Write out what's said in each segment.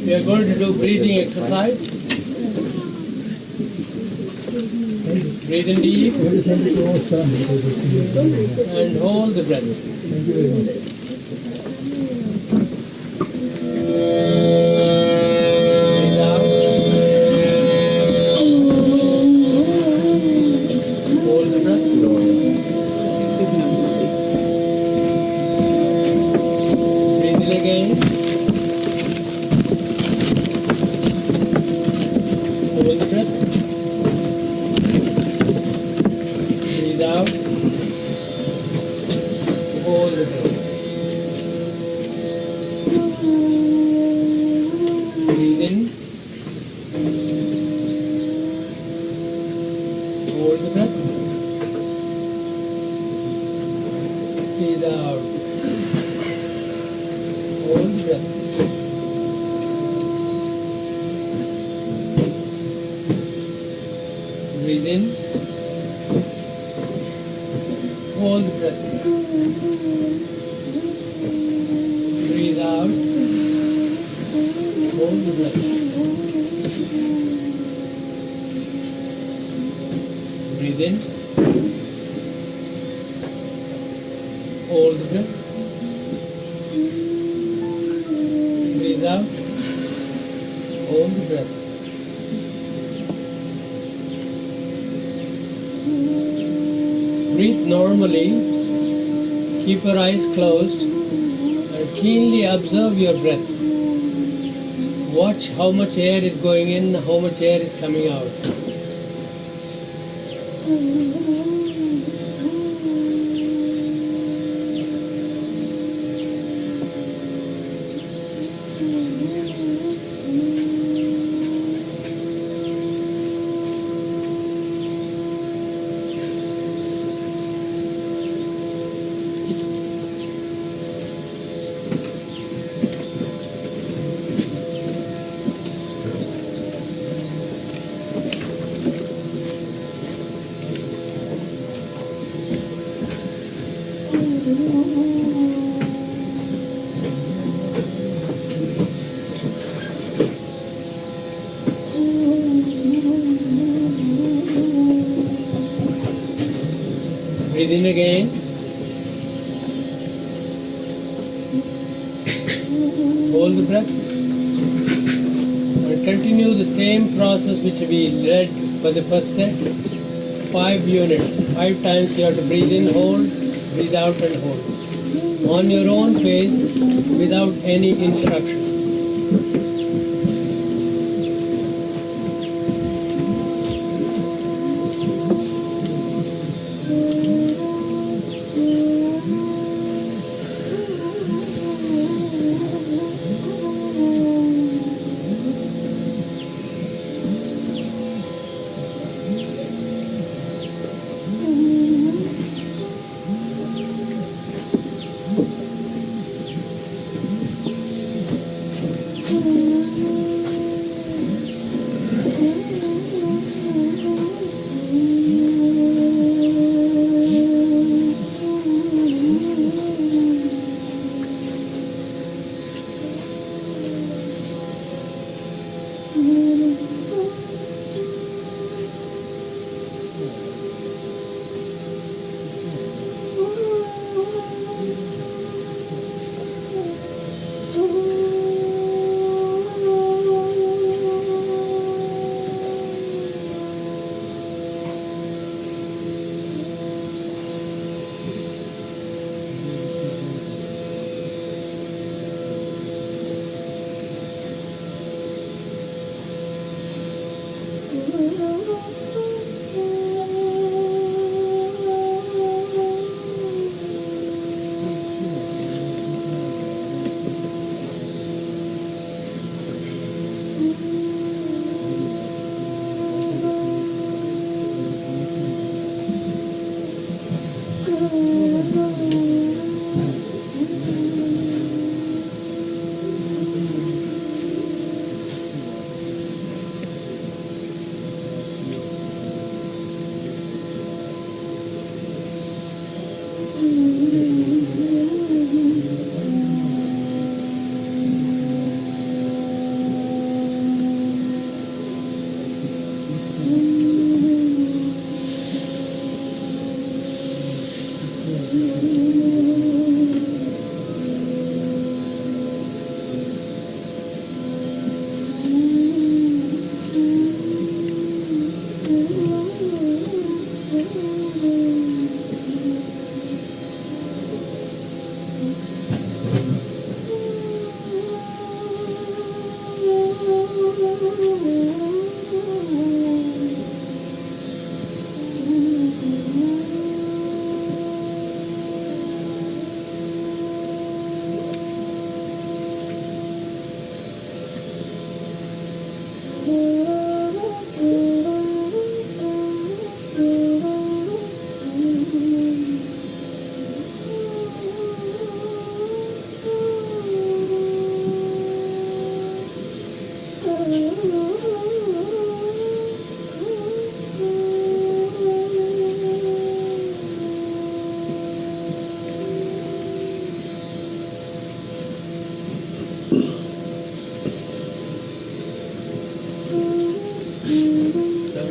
We are going to do breathing exercise. Breathe in deep and hold the breath. Breathe out. Hold the breath. Breathe in again. Hold the breath. Breathe out. Hold the breath. Breathe in. Hold the breath. Breathe out. Hold the breath. Breathe in. Hold the breath. Breathe out. Hold the breath. Breathe in. Hold the breath. Breathe out. Hold the breath. Breathe normally. Keep your eyes closed and keenly observe your breath. Watch how much air is going in, how much air is coming out. Breathe in again. Hold the breath. And continue the same process which we read for the first set. 5 units. 5 times you have to breathe in, hold, breathe out and hold. On your own pace without any instructions.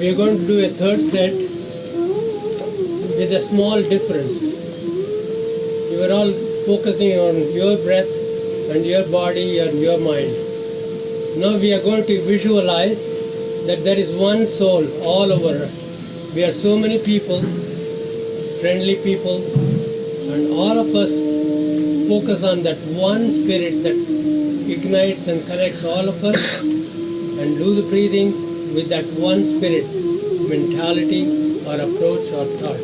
we are going to do a third set with a small difference. You are all focusing on your breath and your body and your mind. Now we are going to visualize that there is one soul all over. We are so many people, friendly people, and all of us focus on that one spirit that ignites and connects all of us, and do the breathing with that one spirit, mentality or approach or thought.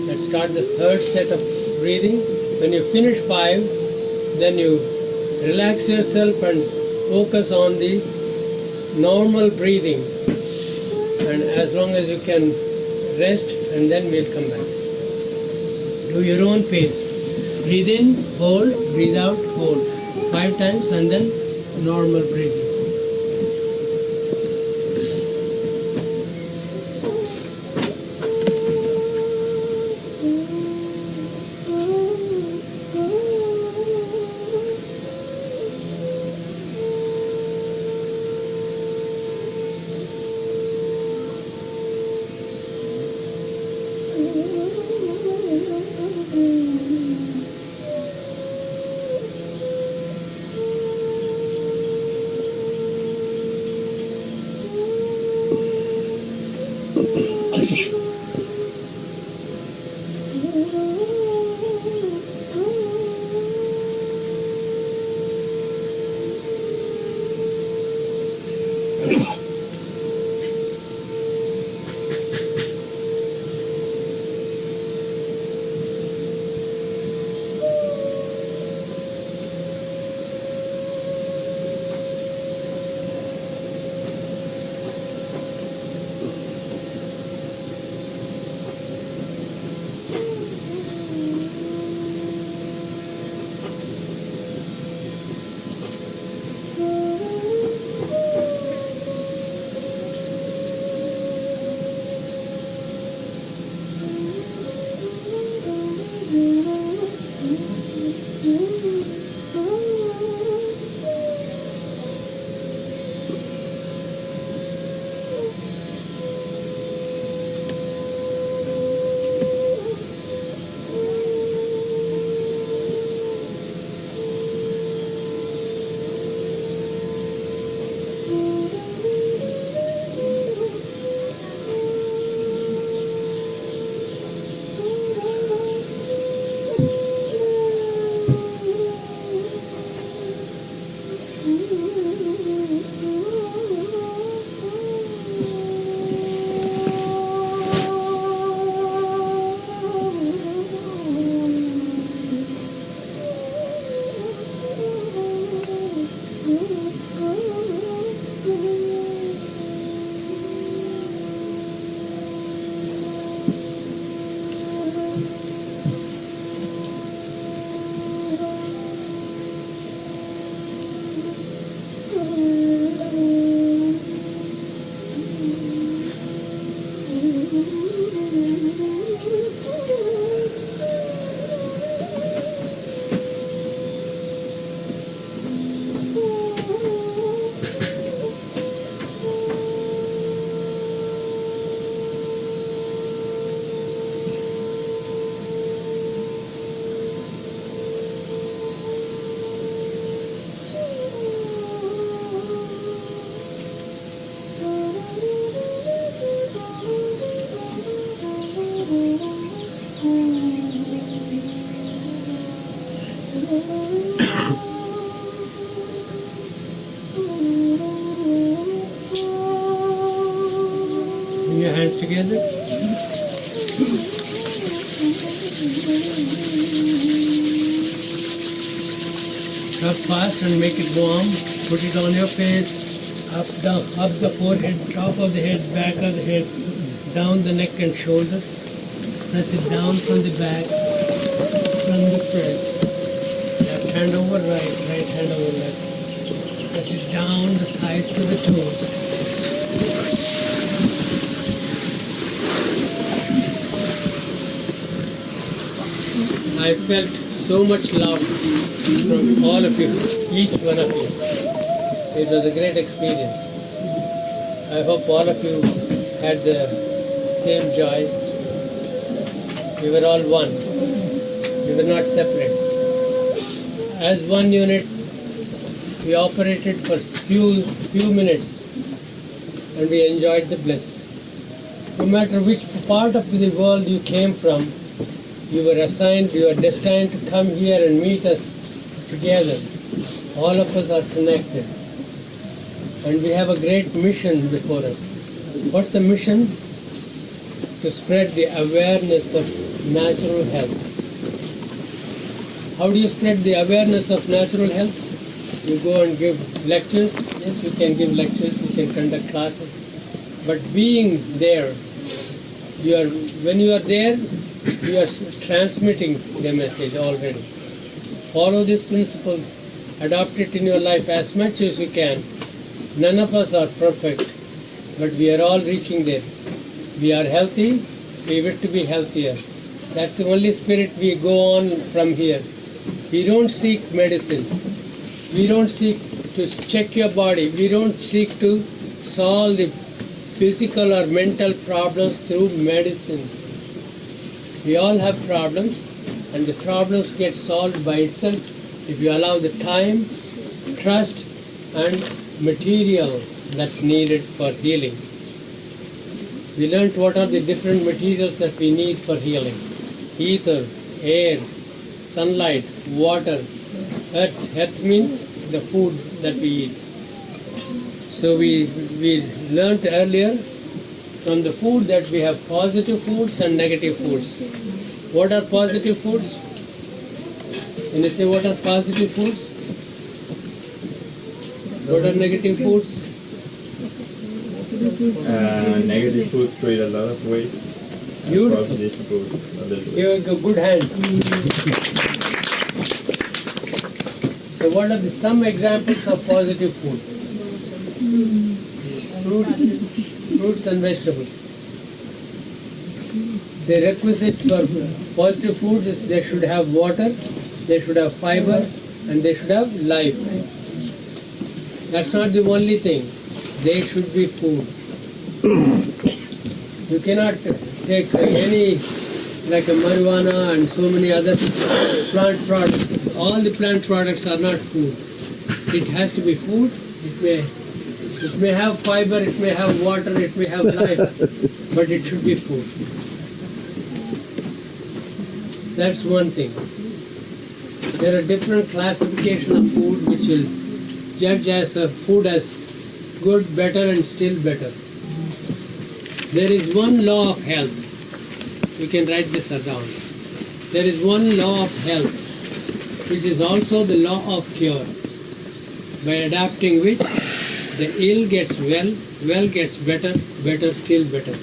Let's start this third set of breathing. When you finish 5, then you relax yourself and focus on the normal breathing, and as long as you can rest, and then we'll come back. Do your own pace. Breathe in, hold, breathe out, hold. 5 times, and then normal breathing. Bring your hands together. Rub fast and make it warm. Put it on your face, up the forehead, top of the head, back of the head, down the neck and shoulders. Press it down from the back, from the front. Left hand over right, right hand over left. Press it down the thighs to the toes. I felt so much love from all of you, each one of you. It was a great experience. I hope all of you had the same joy. We were all one. We were not separate. As one unit, we operated for few minutes and we enjoyed the bliss. No matter which part of the world you came from, you were assigned, you are destined to come here and meet us together. All of us are connected. And we have a great mission before us. What's the mission? To spread the awareness of natural health. How do you spread the awareness of natural health? You go and give lectures. Yes, you can give lectures, you can conduct classes. But being there, when you are there, you are transmitting the message already. Follow these principles, adopt it in your life as much as you can. None of us are perfect, but we are all reaching there. We are healthy, we wish to be healthier. That's the only spirit we go on from here. We don't seek medicines. We don't seek to check your body. We don't seek to solve the physical or mental problems through medicine. We all have problems, and the problems get solved by itself if you allow the time, trust, and material that's needed for healing. We learned what are the different materials that we need for healing. Ether, air, sunlight, water, earth. Earth means the food that we eat. So we learned earlier from the food that we have positive foods and negative foods. What are positive foods? Can you say what are positive foods? What are negative foods? Negative foods create a lot of waste. Beautiful. Positive foods a little bit. Give a good hand. So what are some examples of positive food? Fruits and vegetables. The requisites for positive foods is they should have water, they should have fiber, and they should have life. That's not the only thing. They should be food. You cannot take any, like a marijuana and so many other plant products. All the plant products are not food. It has to be food. It may have fiber, it may have water, it may have life, but it should be food. That's one thing. There are different classification of food which will judge as a food as good, better, and still better. There is one law of health. You can write this down. There is one law of health, which is also the law of cure, by adapting which the ill gets well, well gets better, better still better.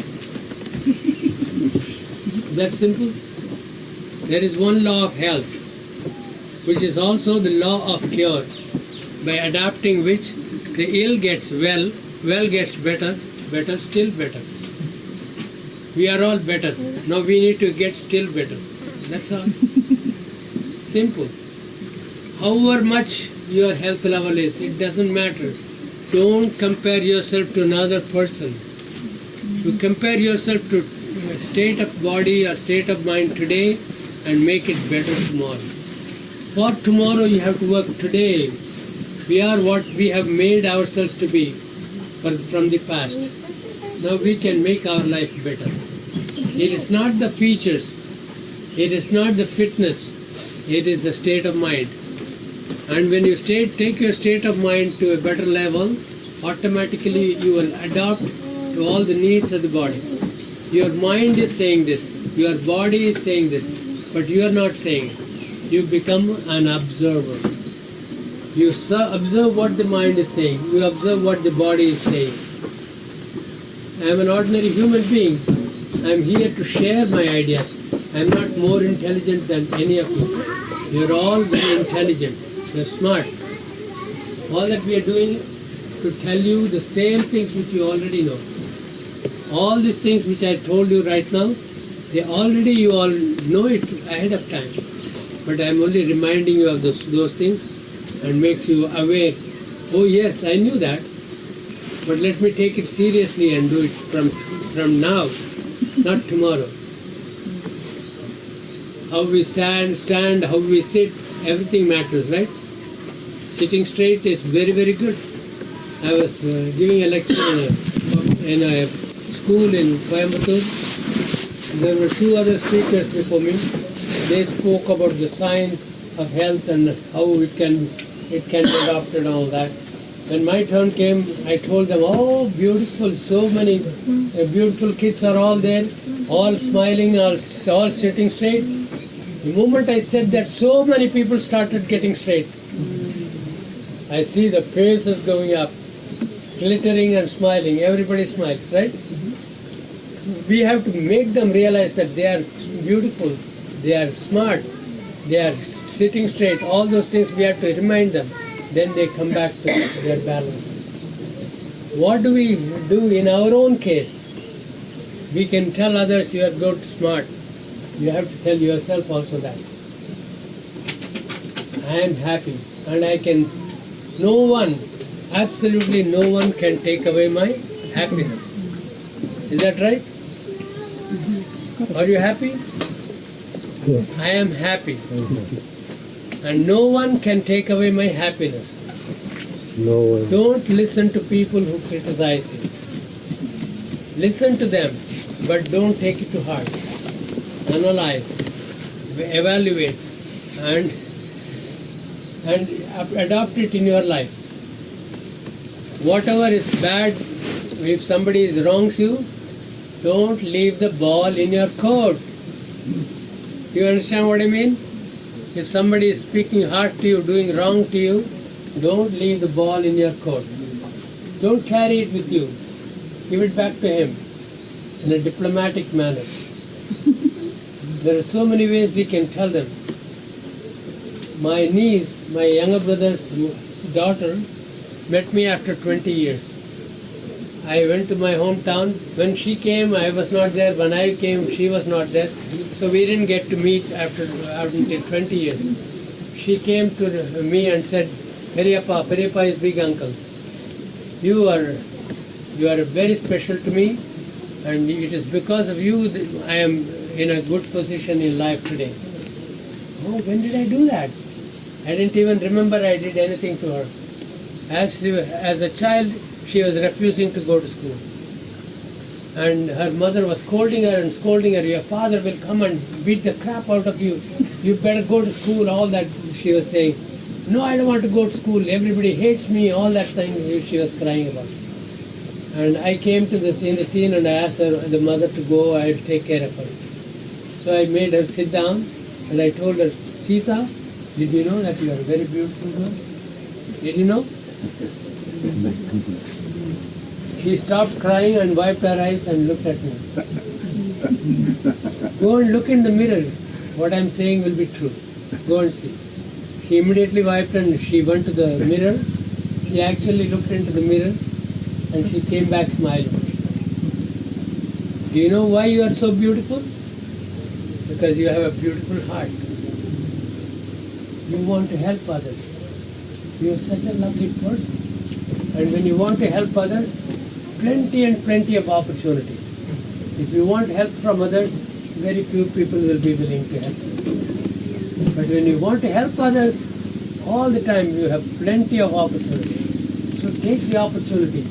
Is that simple? There is one law of health, which is also the law of cure, by adapting which the ill gets well, well gets better, better still better. We are all better. Now we need to get still better. That's all. Simple. However much your health level is, it doesn't matter. Don't compare yourself to another person. You compare yourself to state of body or state of mind today and make it better tomorrow. For tomorrow you have to work today. We are what we have made ourselves to be from the past. Now we can make our life better. It is not the features, it is not the fitness, it is the state of mind. And when you take your state of mind to a better level, automatically you will adapt to all the needs of the body. Your mind is saying this, your body is saying this, but you are not saying it. You become an observer. You observe what the mind is saying, you observe what the body is saying. I am an ordinary human being. I am here to share my ideas. I am not more intelligent than any of you. You are all very intelligent. You are smart. All that we are doing is to tell you the same things which you already know. All these things which I told you right now, you all know it ahead of time. But I am only reminding you of those things and makes you aware. Oh yes, I knew that. But let me take it seriously and do it from now, not tomorrow. How we stand, how we sit, everything matters, right? Sitting straight is very, very good. I was giving a lecture in a school in Coimbatore. There were two other speakers before me. They spoke about the science of health and how it can be adopted and all that. When my turn came, I told them, oh, beautiful, so many beautiful kids are all there, all smiling, all sitting straight. The moment I said that, so many people started getting straight. I see the faces going up, glittering and smiling. Everybody smiles, right? We have to make them realize that they are beautiful, they are smart, they are sitting straight. All those things we have to remind them. Then they come back to their balance. What do we do in our own case? We can tell others you are good, smart. You have to tell yourself also that. I am happy and no one, absolutely no one can take away my happiness. Is that right? Are you happy? Yes. I am happy. And no one can take away my happiness. No one. Don't listen to people who criticize you. Listen to them, but don't take it to heart. Analyze, evaluate, and adopt it in your life. Whatever is bad, if somebody wrongs you, don't leave the ball in your court. You understand what I mean? If somebody is speaking hard to you, doing wrong to you, don't leave the ball in your court. Don't carry it with you. Give it back to him in a diplomatic manner. There are so many ways we can tell them. My niece, my younger brother's daughter, met me after 20 years. I went to my hometown. When she came, I was not there. When I came, she was not there. So we didn't get to meet until 20 years. She came to me and said, Periyappa is big uncle. You are very special to me, and it is because of you that I am in a good position in life today. Oh, when did I do that? I didn't even remember I did anything to her. As a child, she was refusing to go to school. And her mother was scolding her, your father will come and beat the crap out of you. You better go to school, all that she was saying. No, I don't want to go to school. Everybody hates me, all that thing she was crying about. And I came to in the scene and I asked the mother to go, I'll take care of her. So I made her sit down and I told her, Sita, did you know that you are a very beautiful girl? Did you know? She stopped crying and wiped her eyes and looked at me. Go and look in the mirror. What I'm saying will be true. Go and see. She immediately wiped and she went to the mirror. She actually looked into the mirror and she came back smiling. Do you know why you are so beautiful? Because you have a beautiful heart. You want to help others. You are such a lovely person. And when you want to help others, plenty and plenty of opportunities. If you want help from others, very few people will be willing to help you. But when you want to help others, all the time you have plenty of opportunities. So take the opportunity.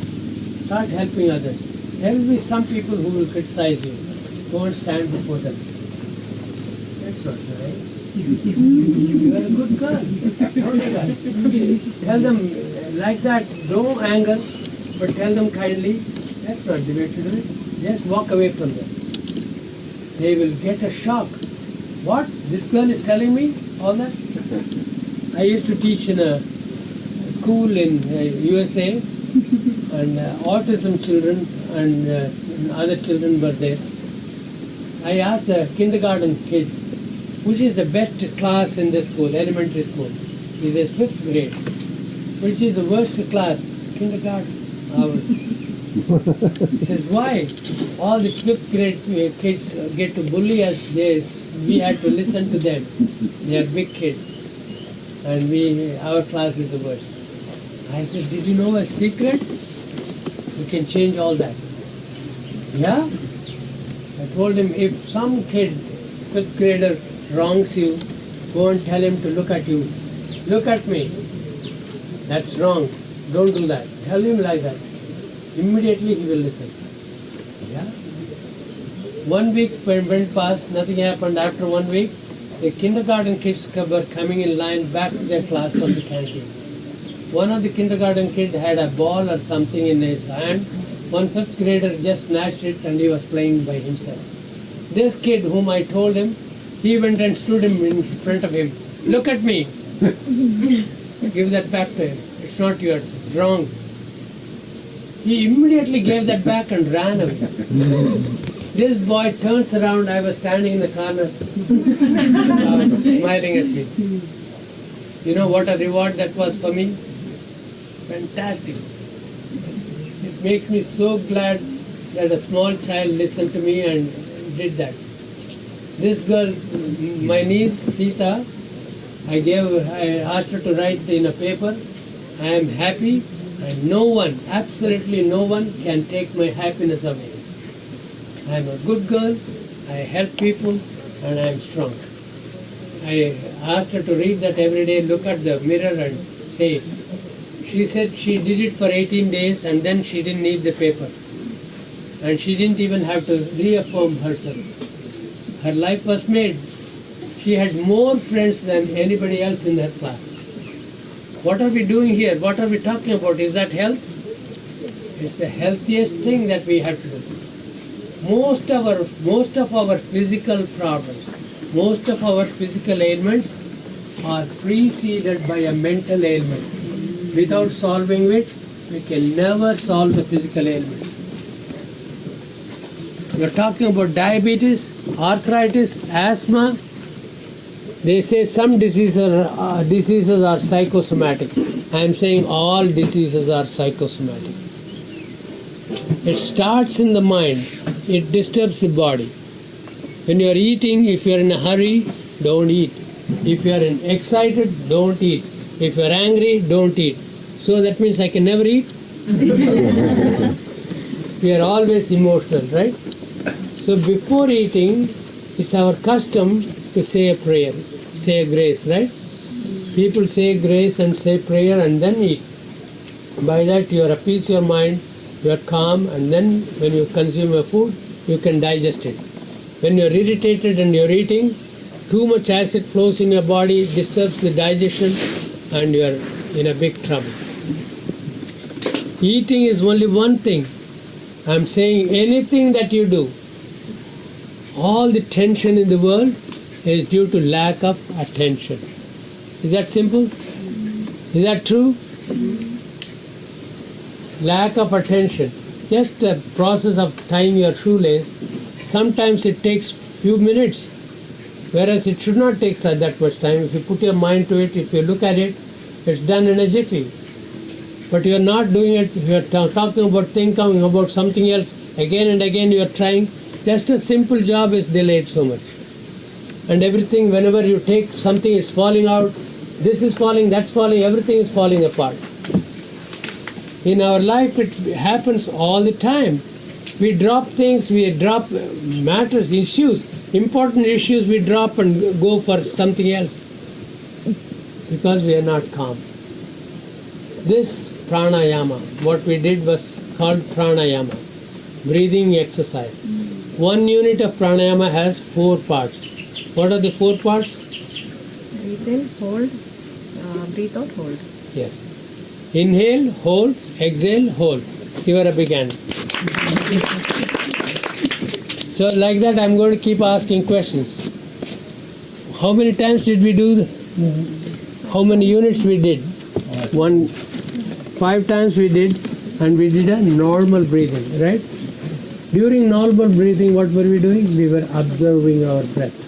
Start helping others. There will be some people who will criticize you. Go and stand before them. That's not right. You are a good girl. Tell them like that. No anger, but tell them kindly. That's not the way to do it. Just walk away from them. They will get a shock. What? This girl is telling me all that? I used to teach in a school in USA, and autism children and other children were there. I asked the kindergarten kids, which is the best class in the school, elementary school? He says 5th grade. Which is the worst class? Kindergarten, ours. He says, why? All the 5th grade kids get to bully us. We had to listen to them. They are big kids. And our class is the worst. I said, did you know a secret? You can change all that. Yeah? I told him, if some kid, 5th grader, wrongs you, go and tell him to look at you. Look at me. That's wrong. Don't do that. Tell him like that. Immediately he will listen. Yeah? 1 week went past, nothing happened. After 1 week, the kindergarten kids were coming in line back to their class from the canteen. One of the kindergarten kids had a ball or something in his hand. One 5th grader just snatched it and he was playing by himself. This kid whom I told him, he went and stood him in front of him. Look at me. Give that back to him. It's not yours. It's wrong. He immediately gave that back and ran away. This boy turns around. I was standing in the corner, smiling at me. You know what a reward that was for me? Fantastic. It makes me so glad that a small child listened to me and did that. This girl, my niece, Sita, I asked her to write in a paper, I am happy and no one, absolutely no one can take my happiness away. I am a good girl, I help people and I am strong. I asked her to read that every day, look at the mirror and say it. She said she did it for 18 days and then she didn't need the paper. And she didn't even have to reaffirm herself. Her life was made. She had more friends than anybody else in her class. What are we doing here? What are we talking about? Is that health? It's the healthiest thing that we have to do. Most of our physical problems, most of our physical ailments are preceded by a mental ailment, without solving which we can never solve the physical ailment. You're talking about diabetes, arthritis, asthma. They say some diseases are psychosomatic. I am saying all diseases are psychosomatic. It starts in the mind. It disturbs the body. When you are eating, if you are in a hurry, don't eat. If you are excited, don't eat. If you are angry, don't eat. So that means I can never eat? We are always emotional, right? So before eating, it's our custom to say a prayer, say a grace, right? People say grace and say prayer and then eat. By that you appease your mind, you are calm, and then when you consume your food, you can digest it. When you are irritated and you are eating, too much acid flows in your body, disturbs the digestion, and you are in a big trouble. Eating is only one thing. I am saying anything that you do, all the tension in the world is due to lack of attention. Is that simple? Is that true? Lack of attention. Just the process of tying your shoelace, sometimes it takes few minutes, whereas it should not take that much time. If you put your mind to it, if you look at it, it's done in a jiffy. But you are not doing it, you are talking about thinking about something else, again and again you are trying. Just a simple job is delayed so much. And everything, whenever you take something, it's falling out, this is falling, that's falling, everything is falling apart. In our life, it happens all the time. We drop things, we drop matters, issues, important issues we drop and go for something else because we are not calm. This pranayama, what we did was called pranayama, breathing exercise. 1 unit of pranayama has 4 parts. What are the 4 parts? Breathe in, hold, breathe out, hold. Yes. Inhale, hold, exhale, hold. Give her a big hand. So like that I'm going to keep asking questions. How many times did we do? How many units we did? 5 times we did, and we did a normal breathing, right? During normal breathing, what were we doing? We were observing our breath.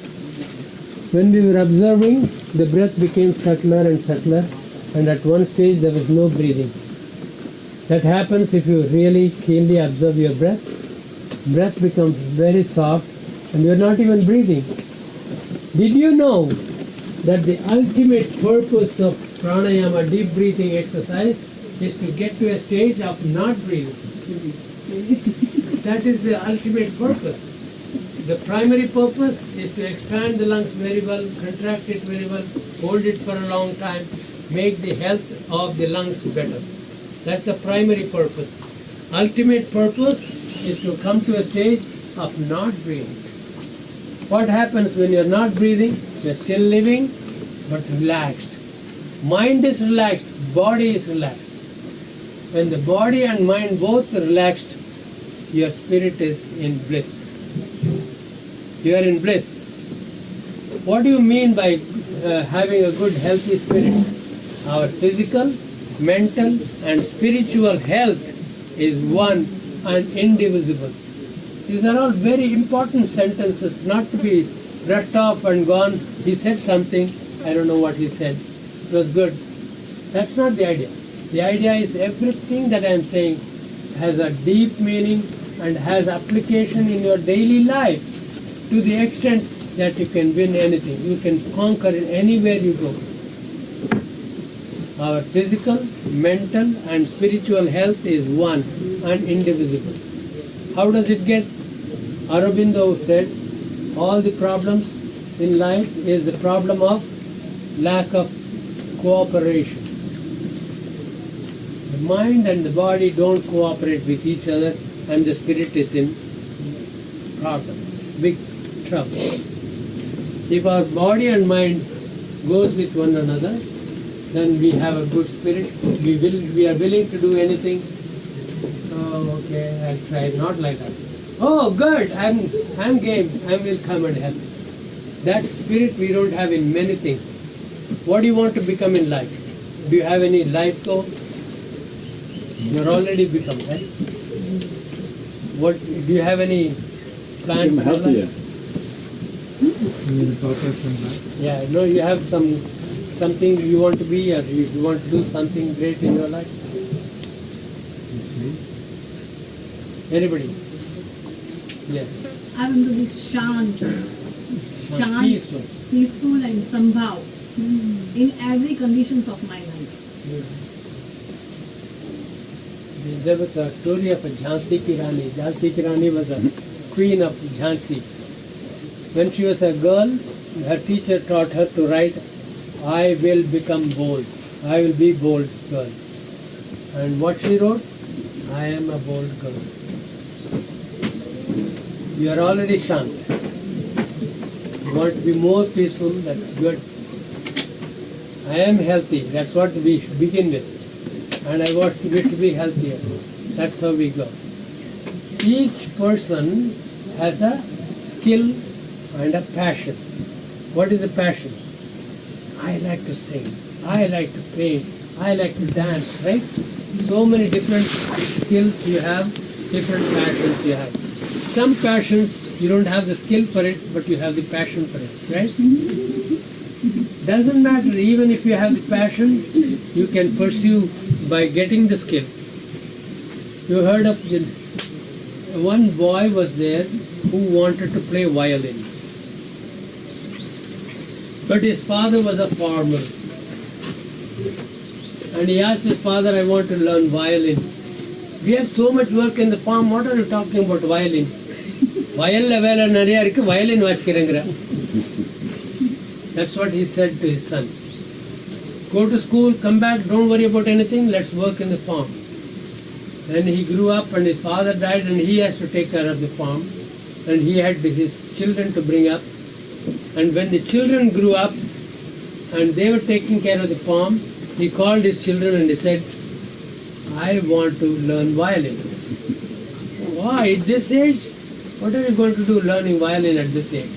When we were observing, the breath became subtler and subtler, and at one stage there was no breathing. That happens if you really keenly observe your breath. Breath becomes very soft, and you are not even breathing. Did you know that the ultimate purpose of pranayama, deep breathing exercise, is to get to a stage of not breathing? That is the ultimate purpose. The primary purpose is to expand the lungs very well, contract it very well, hold it for a long time, make the health of the lungs better. That's the primary purpose. Ultimate purpose is to come to a stage of not breathing. What happens when you're not breathing? You're still living, but relaxed. Mind is relaxed, body is relaxed. When the body and mind both are relaxed, your spirit is in bliss. You are in bliss. What do you mean by having a good, healthy spirit? Our physical, mental, and spiritual health is one and indivisible. These are all very important sentences, not to be brushed off and gone. He said something, I don't know what he said. It was good. That's not the idea. The idea is everything that I am saying has a deep meaning and has application in your daily life to the extent that you can win anything. You can conquer it anywhere you go. Our physical, mental, and spiritual health is one and indivisible. How does it get? Aurobindo said, all the problems in life is the problem of lack of cooperation. The mind and the body don't cooperate with each other, and the spirit is in problem, big trouble. If our body and mind goes with one another, then we have a good spirit. We are willing to do anything. Oh, okay, I'll try. Not like that. Oh, good. I'm game. I will come and help. That spirit we don't have in many things. What do you want to become in life? Do you have any life goal? You're already become, right? What do you have any plans? Become healthier. Yeah, no, you have something you want to be, or you want to do something great in your life. Anybody? Yes. I want to be shant, Peaceful. peaceful and sambhav in every conditions of my life. There was a story of a Jhansi ki Rani. Jhansi ki Rani was a queen of Jhansi. When she was a girl, her teacher taught her to write, I will become bold. I will be bold girl. And what she wrote? I am a bold girl. You are already shant. You want to be more peaceful, that's good. I am healthy, that's what we begin with. And I want to be healthier. That's how we go. Each person has a skill and a passion. What is a passion? I like to sing, I like to paint, I like to dance, right? So many different skills you have, different passions you have. Some passions you don't have the skill for it, but you have the passion for it, right? Doesn't matter, even if you have the passion, you can pursue by getting the skill. You heard of one boy was there who wanted to play violin. But his father was a farmer. And he asked his father, I want to learn violin. We have so much work in the farm, what are you talking about violin? Violin. That's what he said to his son. Go to school, come back, don't worry about anything, let's work in the farm. Then he grew up and his father died and he has to take care of the farm. And he had his children to bring up. And when the children grew up and they were taking care of the farm, he called his children and he said, I want to learn violin. Why? At this age? What are you going to do learning violin at this age?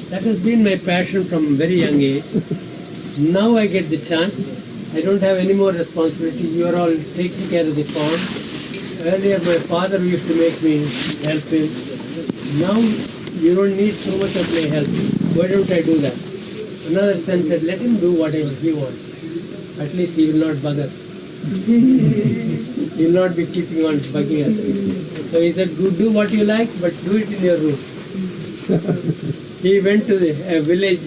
That has been my passion from a very young age. Now I get the chance. I don't have any more responsibility. You are all taking care of the farm. Earlier my father used to make me help him. Now you don't need so much of my help. Why don't I do that? Another son said, let him do whatever he wants. At least he will not bug us. He will not be keeping on bugging us. So he said, do what you like, but do it in your room. He went to the village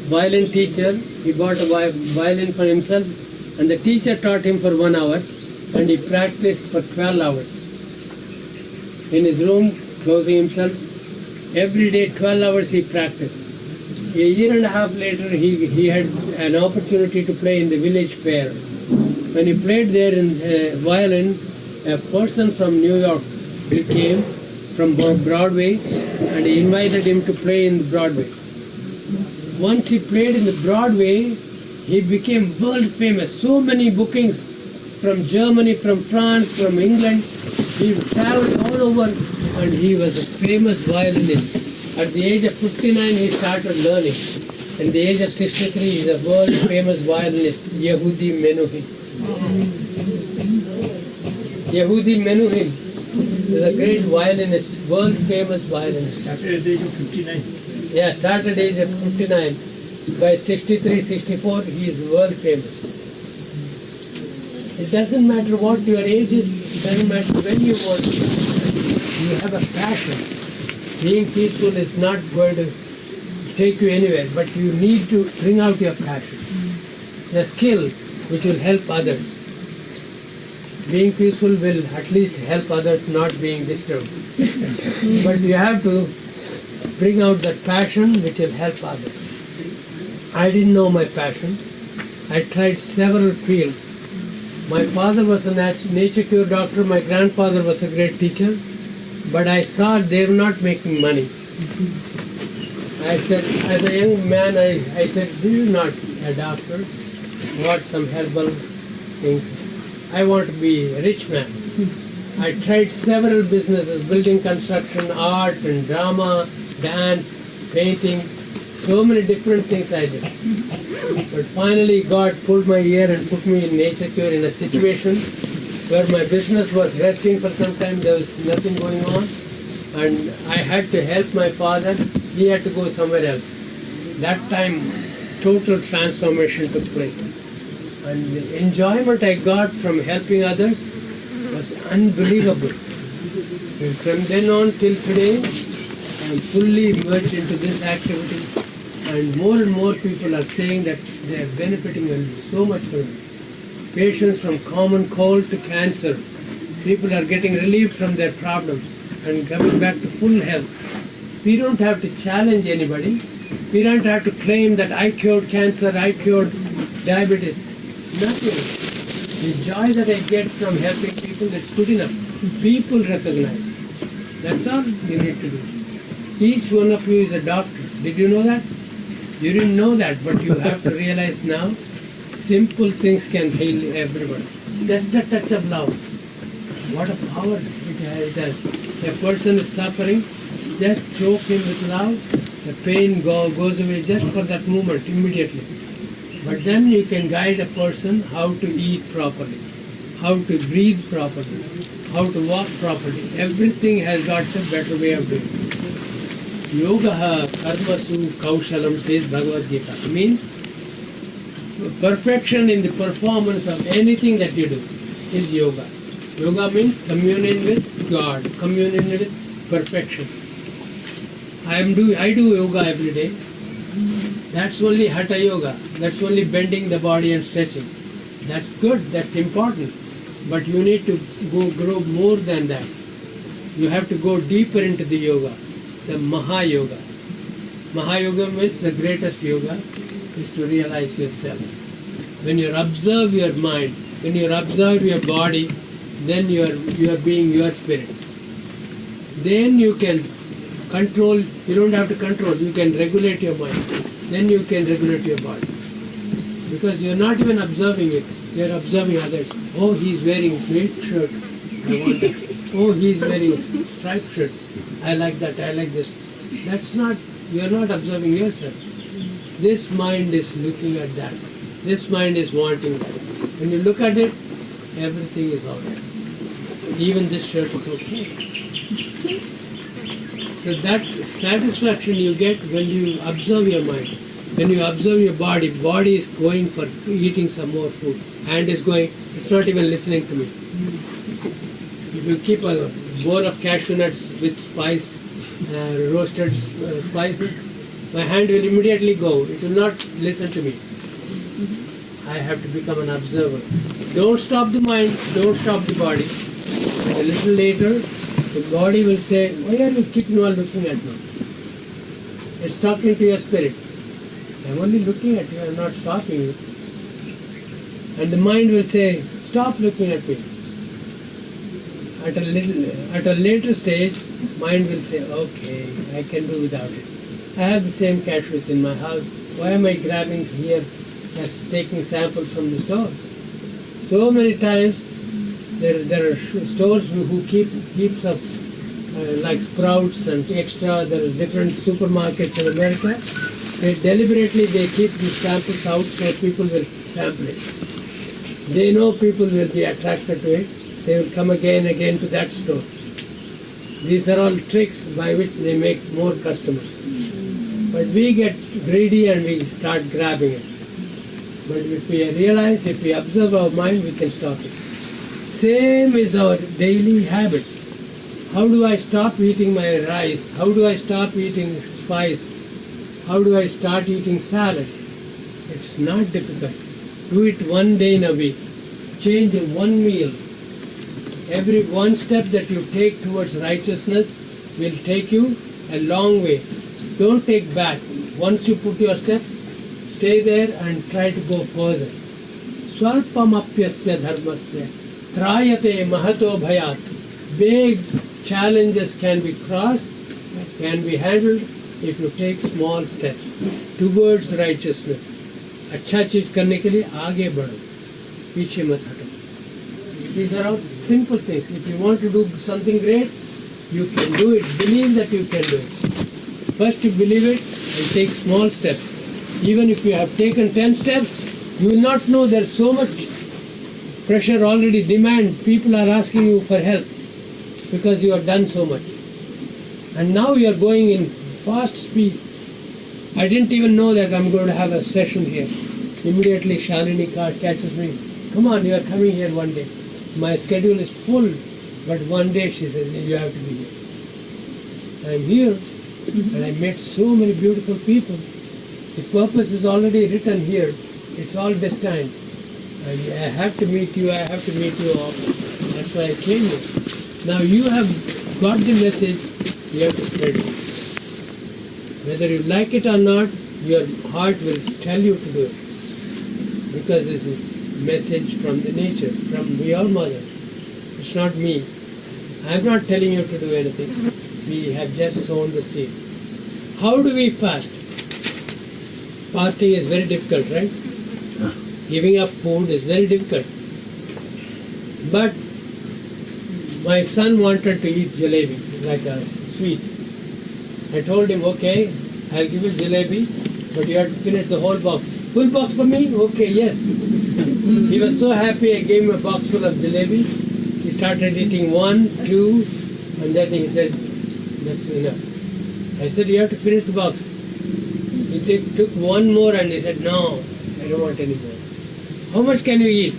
violin teacher. He bought a violin for himself, and the teacher taught him for 1 hour, and he practiced for 12 hours. in his room, closing himself. Every day, 12 hours he practiced. A year and a half later, he had an opportunity to play in the village fair. When he played there in violin, a person from New York, he came from Broadway, and he invited him to play in Broadway. Once he played in the Broadway, he became world famous. So many bookings from Germany, from France, from England. He traveled all over, and he was a famous violinist. At the age of 59, he started learning. At the age of 63, he is a world famous violinist, Yehudi Menuhin. Yehudi Menuhin is a great violinist, world famous violinist. Started at the age of 59. Yeah, started at the age of 59. By 63, 64, he is world famous. It doesn't matter what your age is, it doesn't matter when you want to. You have a passion. Being peaceful is not going to take you anywhere, but you need to bring out your passion. The skill which will help others. Being peaceful will at least help others not being disturbed. But you have to bring out that passion which will help others. I didn't know my passion. I tried several fields. My father was a nature cure doctor, my grandfather was a great teacher, but I saw they were not making money. I said, as a young man, I said, this is not a doctor, what some herbal things. I want to be a rich man. I tried several businesses, building construction, art and drama, dance, painting, so many different things I did. But finally God pulled my ear and put me in nature cure in a situation where my business was resting for some time, there was nothing going on, and I had to help my father, he had to go somewhere else. That time total transformation took place. And the enjoyment I got from helping others was unbelievable. And from then on till today, I am fully immersed into this activity, and more people are saying that they are benefiting so much from it. Patients from common cold to cancer, people are getting relief from their problems and coming back to full health. We don't have to challenge anybody. We don't have to claim that I cured cancer, I cured diabetes. Nothing. The joy that I get from helping people, that's good enough. People recognize. That's all you need to do. Each one of you is a doctor. Did you know that? You didn't know that, but you have to realize now, simple things can heal everyone. Just a touch of love. What a power it has. A person is suffering, just choke him with love, the pain goes away just for that moment, immediately. But then you can guide a person how to eat properly, how to breathe properly, how to walk properly. Everything has got a better way of doing it. Yoga karmasu kaushalam, says Bhagavad Gita. Means perfection in the performance of anything that you do is yoga. Yoga means communion with God, communion with perfection. I do yoga every day. That's only Hatha Yoga. That's only bending the body and stretching. That's good, that's important. But you need to grow more than that. You have to go deeper into the yoga, the Mahayoga. Mahayoga means the greatest yoga is to realize yourself. When you observe your mind, when you observe your body, then you are being your spirit. Then you can control, you don't have to control, you can regulate your mind. Then you can regulate your body. Because you are not even observing it, you are observing others. Oh, he is wearing great shirt, I want that. Oh, he is wearing striped shirt, I like that, I like this. That's not, you are not observing yourself. This mind is looking at that. This mind is wanting that. When you look at it, everything is all right. Even this shirt is okay. So that satisfaction you get when you observe your mind. When you observe your body is going for eating some more food. Hand is going, it's not even listening to me. If you keep a bowl of cashew nuts with spice, roasted spices, my hand will immediately go. It will not listen to me. I have to become an observer. Don't stop the mind, don't stop the body. And a little later, The body will say, why are you keeping on looking at me? It's talking to your spirit. I'm only looking at you, I'm not stopping you. And the mind will say, stop looking at me. At a later stage, mind will say, okay, I can do without it. I have the same cashews in my house. Why am I grabbing here, just taking samples from the store? So many times, there are stores who keep heaps of like Sprouts and extra. There are different supermarkets in America. They keep these samples out so people will sample it. They know people will be attracted to it. They will come again to that store. These are all tricks by which they make more customers. But we get greedy and we start grabbing it. But if we realize, if we observe our mind, we can stop it. Same is our daily habit. How do I stop eating my rice? How do I stop eating spice? How do I start eating salad? It's not difficult. Do it one day in a week. Change one meal. Every one step that you take towards righteousness will take you a long way. Don't take back. Once you put your step, stay there and try to go further. Swalpamapyasya dharmasya trayate mahato bhayat. Big challenges can be crossed, can be handled if you take small steps towards righteousness. अच्छा चीज करने के लिए आगे बढ़ो, पीछे मत हटो. These are all simple things. If you want to do something great, you can do it. Believe that you can do it. First you believe it and take small steps. Even if you have taken 10 steps, you will not know there's so much pressure already, demand. People are asking you for help because you have done so much. And now you are going in fast speed. I didn't even know that I'm going to have a session here. Immediately Shalini catches me. Come on, you are coming here one day. My schedule is full, but one day she says, you have to be here. I'm here, and I met so many beautiful people. The purpose is already written here. It's all destined. And I have to meet you, I have to meet you all. That's why I came here. Now you have got the message, you have to spread it. Whether you like it or not, your heart will tell you to do it. Because this is message from the nature, from your mother. It's not me. I'm not telling you to do anything. We have just sown the seed. How do we fast? Fasting is very difficult, right? Giving up food is very difficult. But my son wanted to eat jalebi, like a sweet. I told him, okay, I'll give you jalebi, but you have to finish the whole box. Full box for me? Okay, yes. He was so happy I gave him a box full of jalebi. He started eating 1, 2, and then he said, that's enough. I said, you have to finish the box. He took one more and he said, no, I don't want any more. How much can you eat?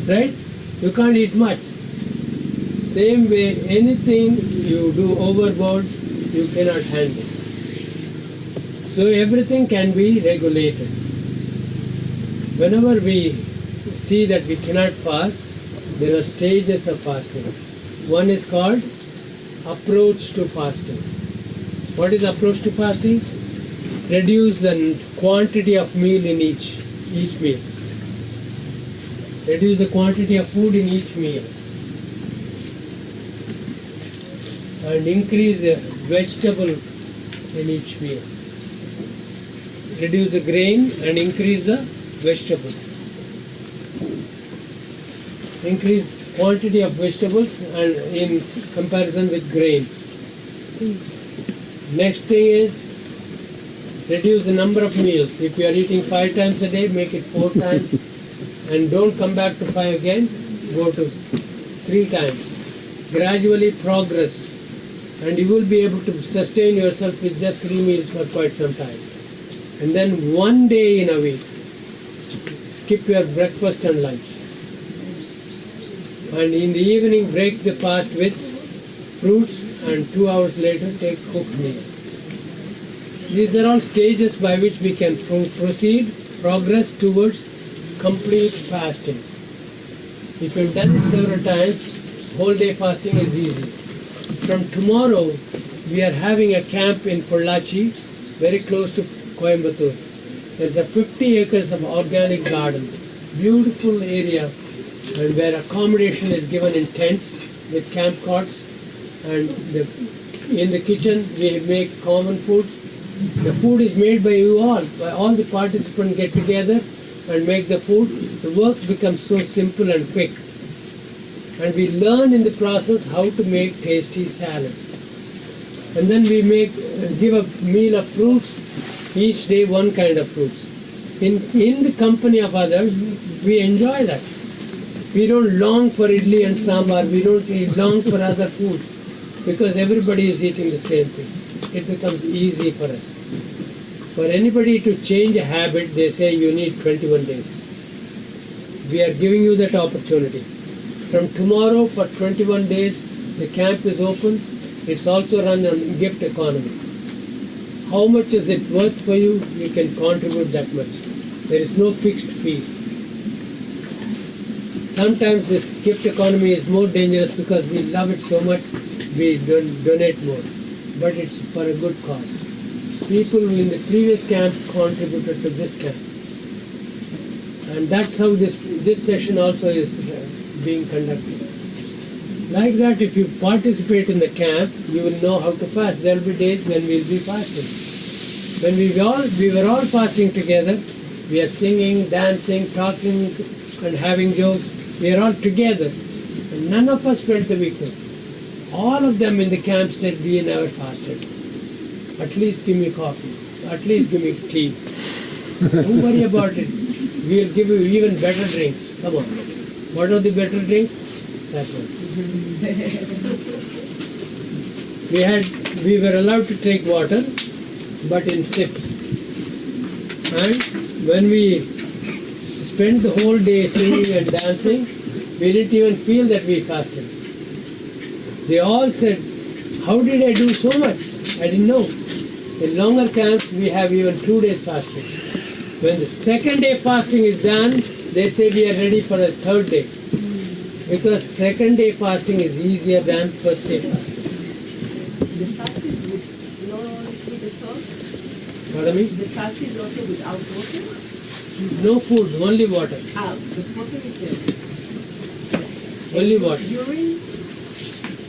Right? You can't eat much. Same way, anything you do overboard, you cannot handle. So everything can be regulated. Whenever we see that we cannot fast, there are stages of fasting. One is called approach to fasting. What is approach to fasting? Reduce the quantity of meal in each meal. Reduce the quantity of food in each meal. And increase the vegetable in each meal. Reduce the grain and increase the vegetables. Increase quantity of vegetables and in comparison with grains. Next thing is reduce the number of meals. If you are eating 5 times a day, make it 4 times. And don't come back to 5 again, go to 3 times. Gradually progress. And you will be able to sustain yourself with just 3 meals for quite some time. And then one day in a week, skip your breakfast and lunch. And in the evening, break the fast with fruits, and 2 hours later, take cooked meal. These are all stages by which we can progress towards complete fasting. If you've done it several times, whole day fasting is easy. From tomorrow, we are having a camp in Pollachi, very close to Coimbatore. There's a 50 acres of organic garden, beautiful area, and where accommodation is given in tents with camp cots, and in the kitchen we make common food. The food is made by you all. The participants get together and make the food. The work becomes so simple and quick. And we learn in the process how to make tasty salad. And then we give a meal of fruits, each day one kind of fruits. In the company of others, we enjoy that. We don't long for idli and sambar, we don't long for other food, because everybody is eating the same thing. It becomes easy for us. For anybody to change a habit, they say you need 21 days. We are giving you that opportunity. From tomorrow for 21 days, the camp is open. It's also run on gift economy. How much is it worth for you? You can contribute that much. There is no fixed fees. Sometimes this gift economy is more dangerous because we love it so much, we donate more. But it's for a good cause. People in the previous camp contributed to this camp. And that's how this session also is being conducted. Like that, if you participate in the camp, you will know how to fast. There will be days when we will be fasting. When we were all fasting together, we are singing, dancing, talking, and having jokes. We are all together. And none of us felt the weakness. All of them in the camp said, we never fasted. At least give me coffee. At least give me tea. Don't worry about it. We will give you even better drinks. Come on. What are the better drinks? That one. We were allowed to take water, but in sips. And when we spent the whole day singing and dancing, we didn't even feel that we fasted. They all said, how did I do so much? I didn't know. In longer camps, we have even 2 days fasting. When the second day fasting is done, they say we are ready for a third day. Because second day fasting is easier than first day fasting. The fast is with no liquid at all? Pardon me? The fast is also without water? No food, only water. But water is there. Only water. Urine?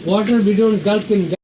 Water we don't gulp in.